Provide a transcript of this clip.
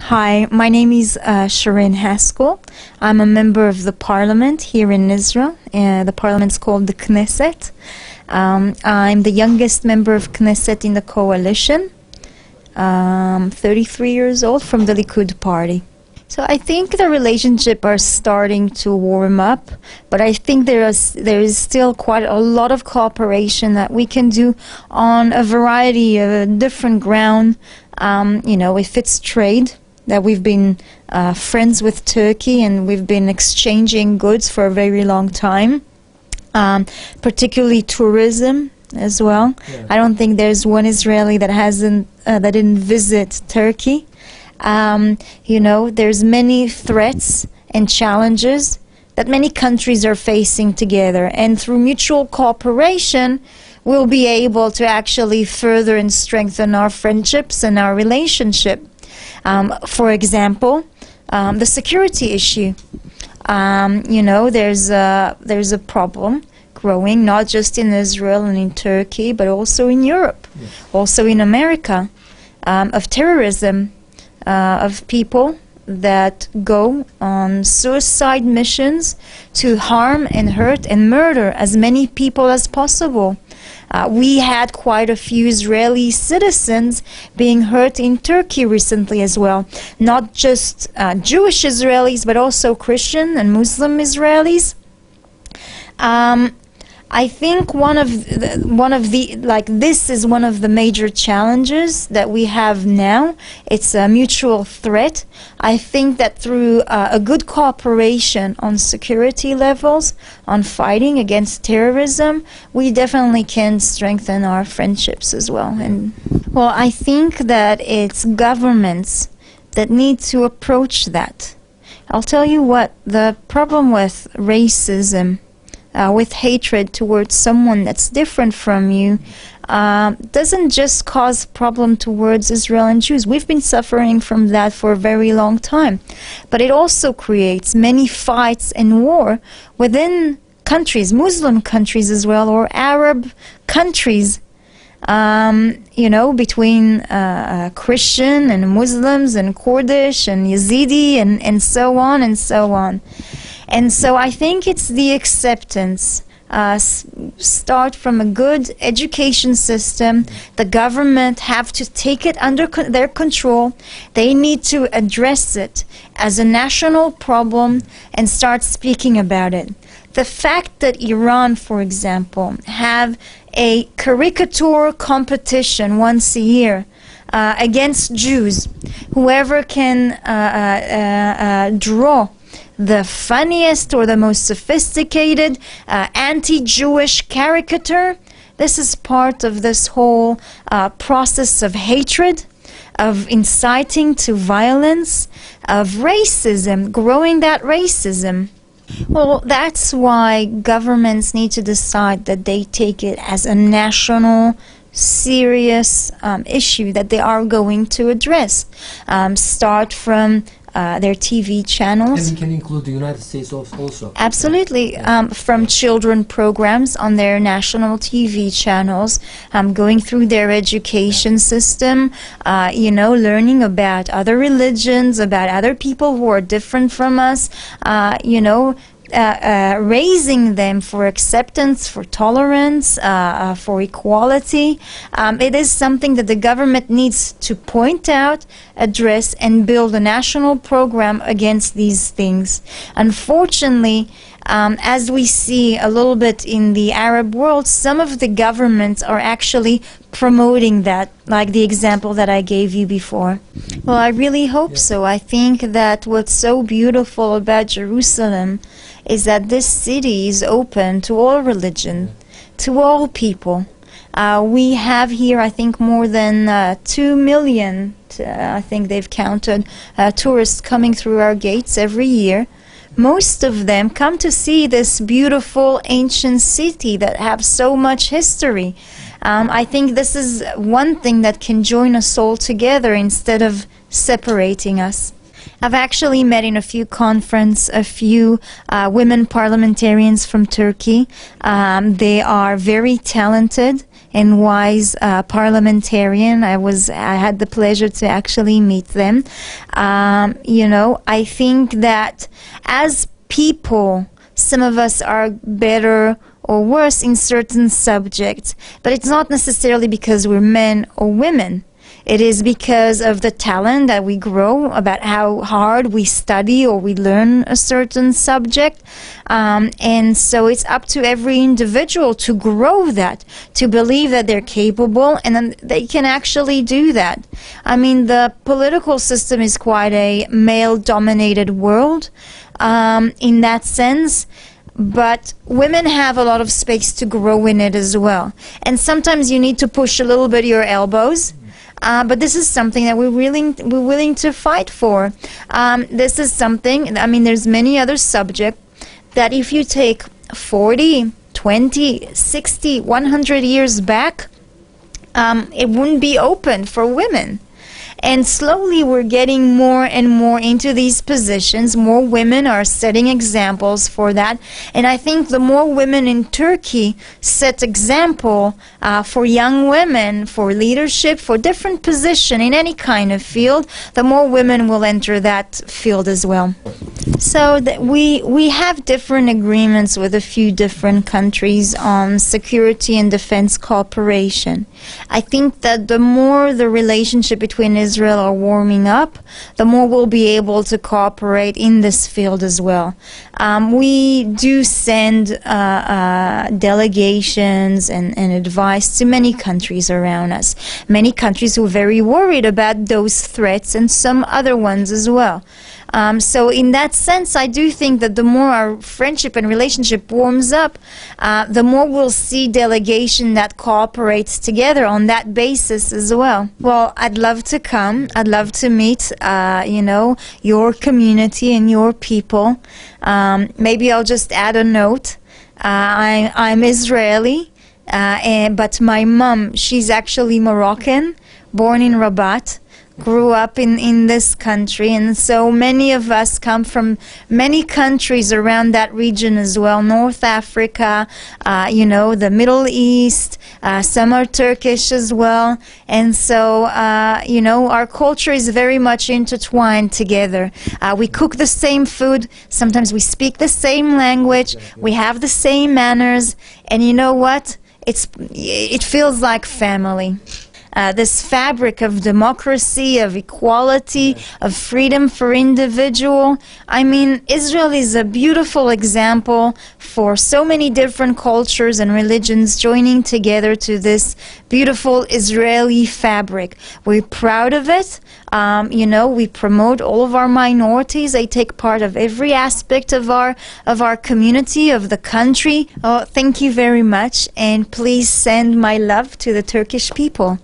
Hi, my name is Sharren Haskel. I'm a member of the parliament here in Israel. The parliament's called the Knesset. I'm the youngest member of Knesset in the coalition. 33 years old, from the Likud party. So I think the relationship are starting to warm up, but I think there is still quite a lot of cooperation that we can do on a variety of different ground. If it's trade, that we've been friends with Turkey and we've been exchanging goods for a very long time, particularly tourism as well. Yeah. I don't think there's one Israeli that didn't visit Turkey. There's many threats and challenges that many countries are facing together, and through mutual cooperation we'll be able to actually further and strengthen our friendships and our relationship. For example, the security issue. There's a problem growing not just in Israel and in Turkey, but also in Europe, yes, also in America, of terrorism, of people that go on suicide missions to harm and hurt and murder as many people as possible. We had quite a few Israeli citizens being hurt in Turkey recently as well. Not just Jewish Israelis, but also Christian and Muslim Israelis. I think this is one of the major challenges that we have now. It's a mutual threat. I think that through a good cooperation on security levels, on fighting against terrorism, we definitely can strengthen our friendships as well. I think that it's governments that need to approach that. I'll tell you what, the problem with racism, with hatred towards someone that's different from you, doesn't just cause problem towards Israel and Jews. We've been suffering from that for a very long time. But it also creates many fights and war within countries, Muslim countries as well, or Arab countries, between Christian and Muslims and Kurdish and Yazidi and so on and so on. And so I think it's the acceptance. Start from a good education system. The government have to take it under their control. They need to address it as a national problem and start speaking about it. The fact that Iran, for example, have a caricature competition once a year against Jews, whoever can draw the funniest or the most sophisticated anti-Jewish caricature, this is part of this whole process of hatred, of inciting to violence, of racism, growing that racism. Well, that's why governments need to decide that they take it as a national, serious issue that they are going to address. Start from their TV channels. And can include the United States also. Absolutely. From children programs on their national TV channels, going through their education system, learning about other religions, about other people who are different from us, raising them for acceptance, for tolerance, for equality. It is something that the government needs to point out, address, and build a national program against these things. Unfortunately, as we see a little bit in the Arab world, some of the governments are actually promoting that, like the example that I gave you before. Well, I really hope so. I think that what's so beautiful about Jerusalem is that this city is open to all religion, to all people. We have here, I think, more than 2 million, I think they've counted, tourists coming through our gates every year. Most of them come to see this beautiful ancient city that have so much history. I think this is one thing that can join us all together instead of separating us. I've actually met in a few conferences a few women parliamentarians from Turkey. They are very talented and wise parliamentarian. I had the pleasure to actually meet them. I think that as people, some of us are better or worse in certain subjects, but it's not necessarily because we're men or women. It is because of the talent that we grow, about how hard we study or we learn a certain subject. And so it's up to every individual to grow that, to believe that they're capable and then they can actually do that. I mean, the political system is quite a male-dominated world in that sense. But women have a lot of space to grow in it as well. And sometimes you need to push a little bit your elbows. But this is something that we're willing to fight for. This is something, I mean, there's many other subjects that if you take 40, 20, 60, 100 years back, it wouldn't be open for women. And slowly we're getting more and more into these positions. More women are setting examples for that. And I think the more women in Turkey set example for young women, for leadership, for different position in any kind of field, the more women will enter that field as well. So that we have different agreements with a few different countries on security and defense cooperation. I think that the more the relationship between Israel are warming up, the more we'll be able to cooperate in this field as well. We do send delegations and advice to many countries around us. Many countries who are very worried about those threats and some other ones as well. So in that sense, I do think that the more our friendship and relationship warms up, the more we'll see delegation that cooperates together on that basis as well. Well, I'd love to come. I'd love to meet, your community and your people. Maybe I'll just add a note. I'm Israeli, but my mom, she's actually Moroccan, born in Rabat. Grew up in this country, and so many of us come from many countries around that region as well. North Africa, the Middle East, some are Turkish as well, and so our culture is very much intertwined together. We cook the same food, sometimes we speak the same language, we have the same manners, and you know what? It feels like family. This fabric of democracy, of equality, of freedom for individual. I mean, Israel is a beautiful example for so many different cultures and religions joining together to this beautiful Israeli fabric. We're proud of it. We promote all of our minorities. They take part of every aspect of our community, of the country. Oh, thank you very much, and please send my love to the Turkish people.